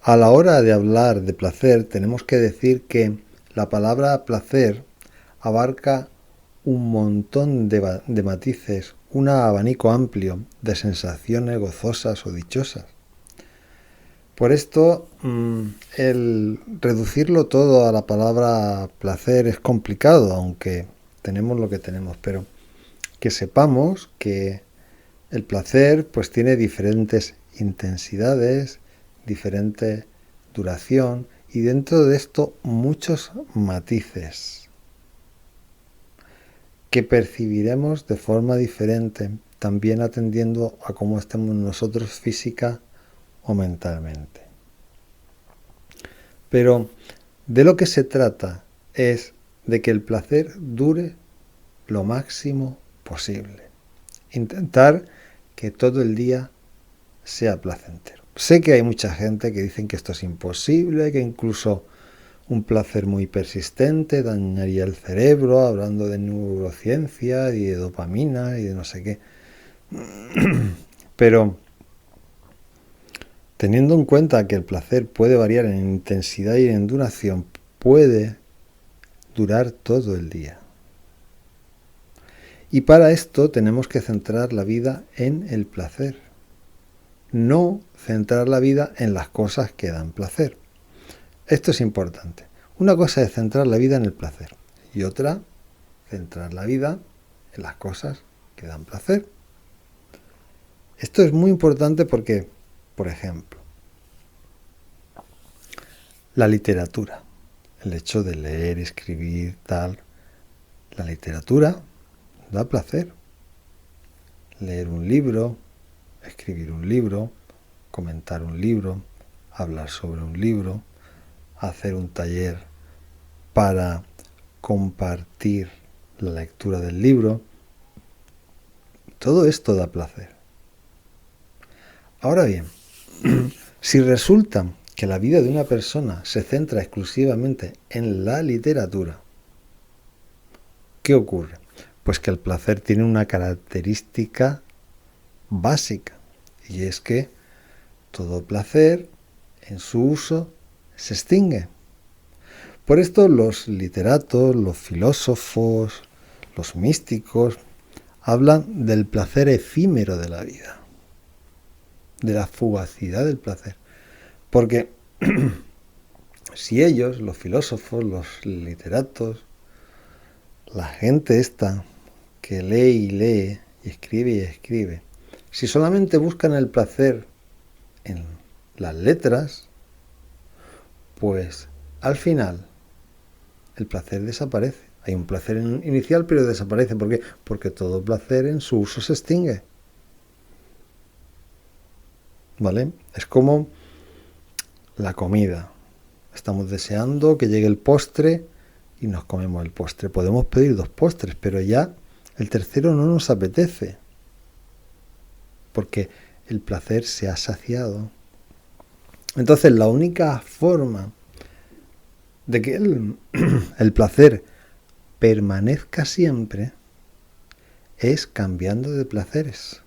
A la hora de hablar de placer, tenemos que decir que la palabra placer abarca un montón de matices, un abanico amplio de sensaciones gozosas o dichosas. Por esto, el reducirlo todo a la palabra placer es complicado, aunque tenemos lo que tenemos, pero que sepamos que el placer pues tiene diferentes intensidades, diferente duración y dentro de esto muchos matices que percibiremos de forma diferente, también atendiendo a cómo estemos nosotros física o mentalmente. Pero de lo que se trata es de que el placer dure lo máximo posible. Intentar que todo el día sea placentero. Sé que hay mucha gente que dicen que esto es imposible, que incluso un placer muy persistente dañaría el cerebro, hablando de neurociencia y de dopamina y de no sé qué. Pero teniendo en cuenta que el placer puede variar en intensidad y en duración, puede durar todo el día. Y para esto tenemos que centrar la vida en el placer, no centrar la vida en las cosas que dan placer. Esto es importante. Una cosa es centrar la vida en el placer y otra, centrar la vida en las cosas que dan placer. Esto es muy importante porque, por ejemplo, la literatura, el hecho de leer, escribir, tal, la literatura da placer. Leer un libro, escribir un libro, comentar un libro, hablar sobre un libro, hacer un taller para compartir la lectura del libro. Todo esto da placer. Ahora bien, si resulta que la vida de una persona se centra exclusivamente en la literatura, ¿qué ocurre? Pues que el placer tiene una característica básica, y es que todo placer en su uso se extingue. Por esto los literatos, los filósofos, los místicos hablan del placer efímero de la vida, de la fugacidad del placer. Porque si ellos, los filósofos, los literatos, la gente esta que lee y lee y escribe, si solamente buscan el placer en las letras, pues al final el placer desaparece. Hay un placer inicial, pero desaparece. ¿Por qué? Porque todo placer en su uso se extingue. ¿Vale? Es como la comida. Estamos deseando que llegue el postre y nos comemos el postre. Podemos pedir 2 postres, pero ya el tercero no nos apetece. Porque el placer se ha saciado. Entonces, la única forma de que el placer permanezca siempre es cambiando de placeres.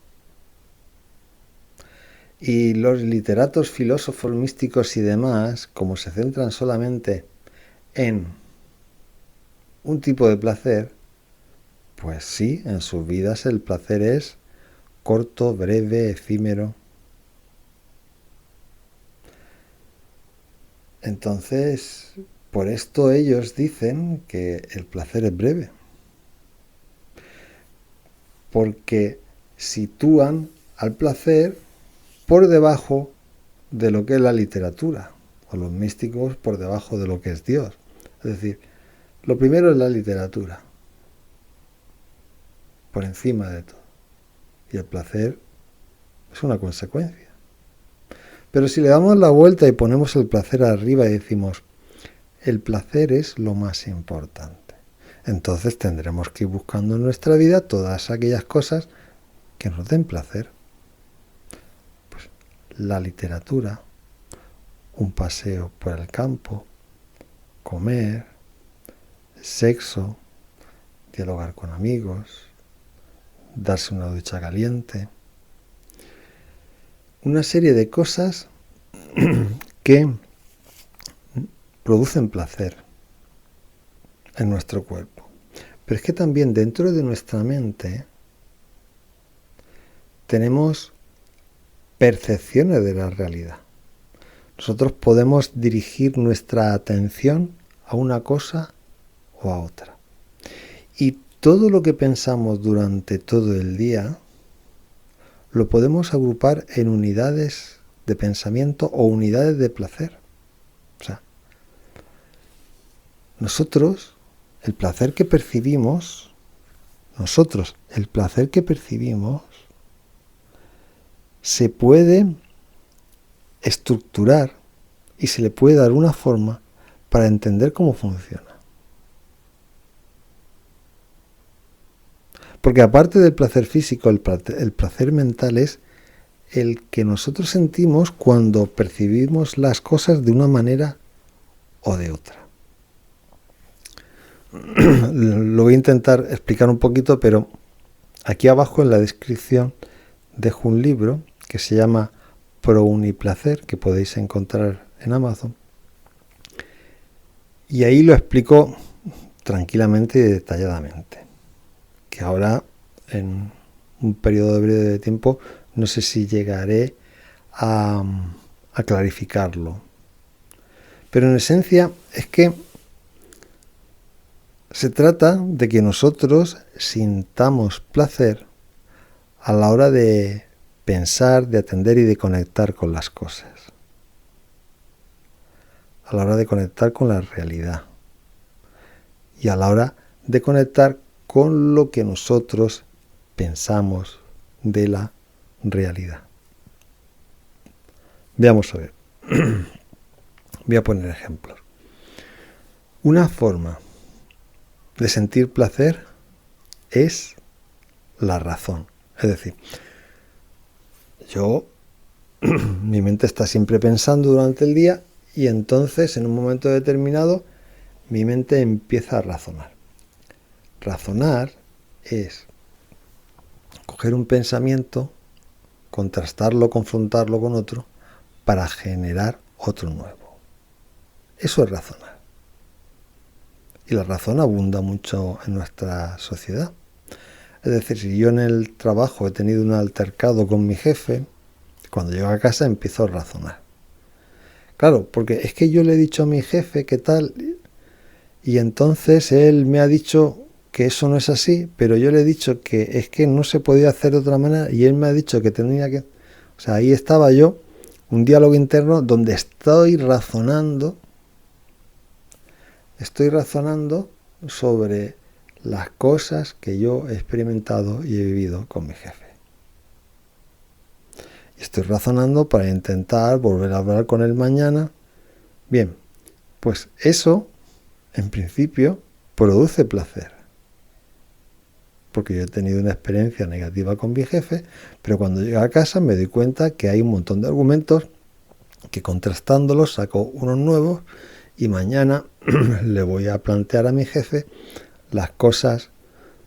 Y los literatos, filósofos, místicos y demás, como se centran solamente en un tipo de placer, pues sí, en sus vidas el placer es corto, breve, efímero. Entonces, por esto ellos dicen que el placer es breve. Porque sitúan al placer por debajo de lo que es la literatura, o los místicos por debajo de lo que es Dios. Es decir, lo primero es la literatura, por encima de todo. Y el placer es una consecuencia. Pero si le damos la vuelta y ponemos el placer arriba y decimos, el placer es lo más importante, entonces tendremos que ir buscando en nuestra vida todas aquellas cosas que nos den placer. Pues la literatura, un paseo por el campo, comer, sexo, dialogar con amigos, darse una ducha caliente. Una serie de cosas que producen placer en nuestro cuerpo. Pero es que también dentro de nuestra mente tenemos percepciones de la realidad. Nosotros podemos dirigir nuestra atención a una cosa o a otra. Y todo lo que pensamos durante todo el día lo podemos agrupar en unidades de pensamiento o unidades de placer. O sea, el placer que percibimos se puede estructurar y se le puede dar una forma para entender cómo funciona. Porque aparte del placer físico, el placer mental es el que nosotros sentimos cuando percibimos las cosas de una manera o de otra. Lo voy a intentar explicar un poquito, pero aquí abajo en la descripción dejo un libro que se llama Pro Uniplacer, que podéis encontrar en Amazon. Y ahí lo explico tranquilamente y detalladamente. Que ahora, en un periodo breve de tiempo, no sé si llegaré a clarificarlo. Pero en esencia es que se trata de que nosotros sintamos placer a la hora de pensar, de atender y de conectar con las cosas. A la hora de conectar con la realidad. Y a la hora de conectar con lo que nosotros pensamos de la realidad. Veamos a ver. Voy a poner ejemplos. Una forma de sentir placer es la razón. Es decir, mi mente está siempre pensando durante el día y entonces en un momento determinado mi mente empieza a razonar. Razonar es coger un pensamiento, contrastarlo, confrontarlo con otro para generar otro nuevo. Eso es razonar. Y la razón abunda mucho en nuestra sociedad. Es decir, si yo en el trabajo he tenido un altercado con mi jefe, cuando llego a casa empiezo a razonar. Claro, porque es que yo le he dicho a mi jefe qué tal, y entonces él me ha dicho que eso no es así, pero yo le he dicho que es que no se podía hacer de otra manera, y él me ha dicho que tenía que... O sea, ahí estaba yo, un diálogo interno donde estoy razonando sobre las cosas que yo he experimentado y he vivido con mi jefe. Y estoy razonando para intentar volver a hablar con él mañana. Bien, pues eso, en principio, produce placer. Porque yo he tenido una experiencia negativa con mi jefe, pero cuando llego a casa me doy cuenta que hay un montón de argumentos que contrastándolos saco unos nuevos y mañana le voy a plantear a mi jefe las cosas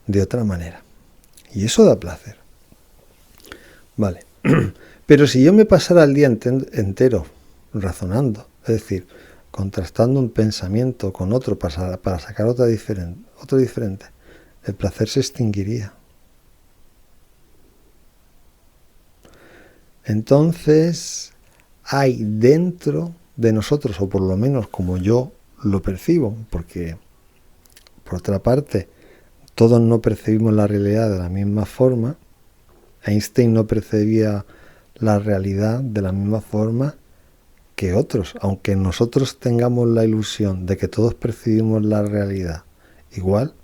de otra manera. Y eso da placer. Vale. Pero si yo me pasara el día entero razonando, es decir, contrastando un pensamiento con otro para sacar otro diferente, el placer se extinguiría. Entonces, hay dentro de nosotros, o por lo menos como yo lo percibo, porque por otra parte, todos no percibimos la realidad de la misma forma. Einstein no percibía la realidad de la misma forma que otros, aunque nosotros tengamos la ilusión de que todos percibimos la realidad igual,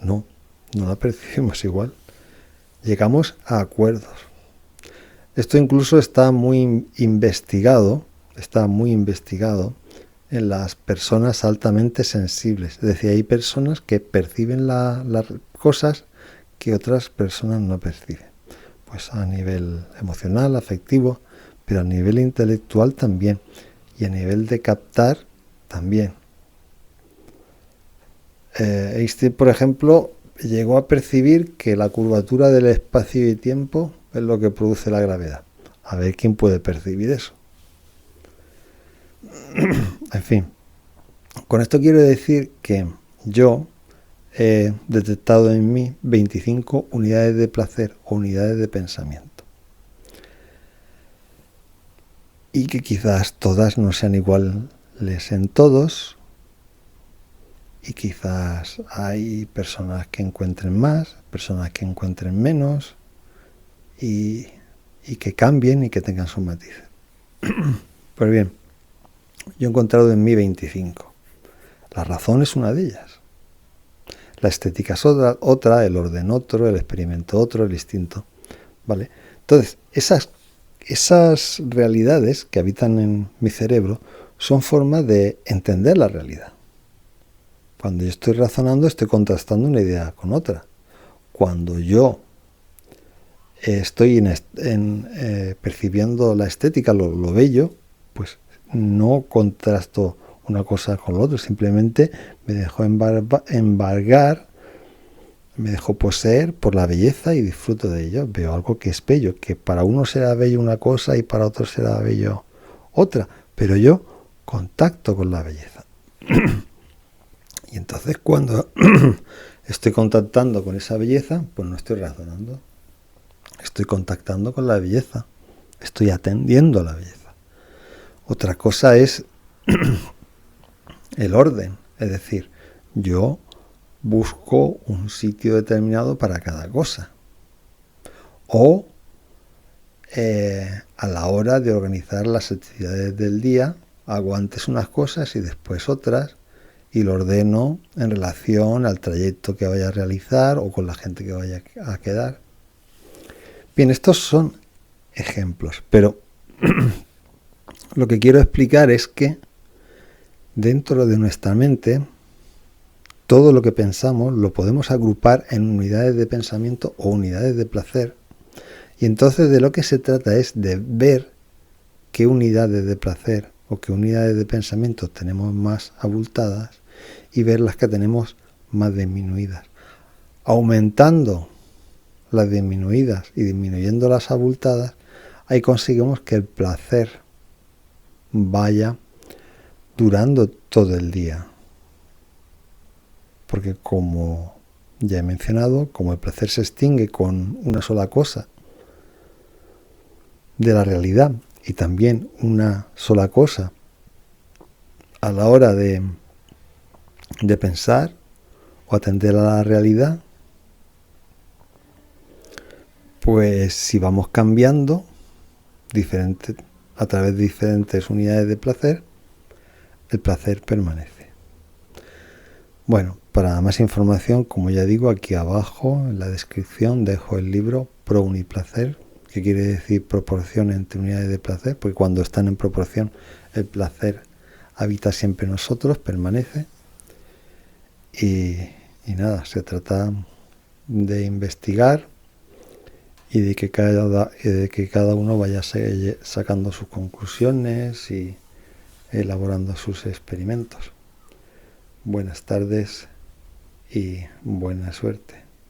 no la percibimos igual. Llegamos a acuerdos. Esto incluso está muy investigado en las personas altamente sensibles. Es decir, hay personas que perciben las cosas que otras personas no perciben. Pues a nivel emocional, afectivo, pero a nivel intelectual también. Y a nivel de captar también. Einstein, por ejemplo, llegó a percibir que la curvatura del espacio y tiempo es lo que produce la gravedad. A ver quién puede percibir eso. En fin, con esto quiero decir que yo he detectado en mí 25 unidades de placer o unidades de pensamiento. Y que quizás todas no sean iguales en todos, y quizás hay personas que encuentren más, personas que encuentren menos, y que cambien y que tengan sus matices. Pues bien, yo he encontrado en mí 25. La razón es una de ellas. La estética es otra, el orden otro, el experimento otro, el instinto. ¿Vale? Entonces, esas realidades que habitan en mi cerebro son formas de entender la realidad. Cuando yo estoy razonando, estoy contrastando una idea con otra. Cuando yo estoy percibiendo la estética, lo bello, pues no contrasto una cosa con la otra, simplemente me dejo embargar, me dejo poseer por la belleza y disfruto de ello. Veo algo que es bello, que para uno será bello una cosa y para otro será bello otra, pero yo contacto con la belleza. Y entonces cuando estoy contactando con esa belleza, pues no estoy razonando, estoy contactando con la belleza, estoy atendiendo a la belleza. Otra cosa es el orden, es decir, yo busco un sitio determinado para cada cosa. O a la hora de organizar las actividades del día, hago antes unas cosas y después otras, y lo ordeno en relación al trayecto que vaya a realizar o con la gente que vaya a quedar. Bien, estos son ejemplos, pero lo que quiero explicar es que dentro de nuestra mente, todo lo que pensamos lo podemos agrupar en unidades de pensamiento o unidades de placer. Y entonces de lo que se trata es de ver qué unidades de placer o qué unidades de pensamiento tenemos más abultadas y ver las que tenemos más disminuidas. Aumentando las disminuidas y disminuyendo las abultadas, ahí conseguimos que el placer vaya durando todo el día. Porque como ya he mencionado, como el placer se extingue con una sola cosa de la realidad y también una sola cosa a la hora de pensar o atender a la realidad, pues si vamos cambiando a través de diferentes unidades de placer, el placer permanece. Bueno, para más información, como ya digo, aquí abajo en la descripción dejo el libro Pro-Uniplacer, que quiere decir proporción entre unidades de placer, porque cuando están en proporción el placer habita siempre en nosotros, permanece. Y nada, se trata de investigar y de que cada uno vaya sacando sus conclusiones y elaborando sus experimentos. Buenas tardes y buena suerte.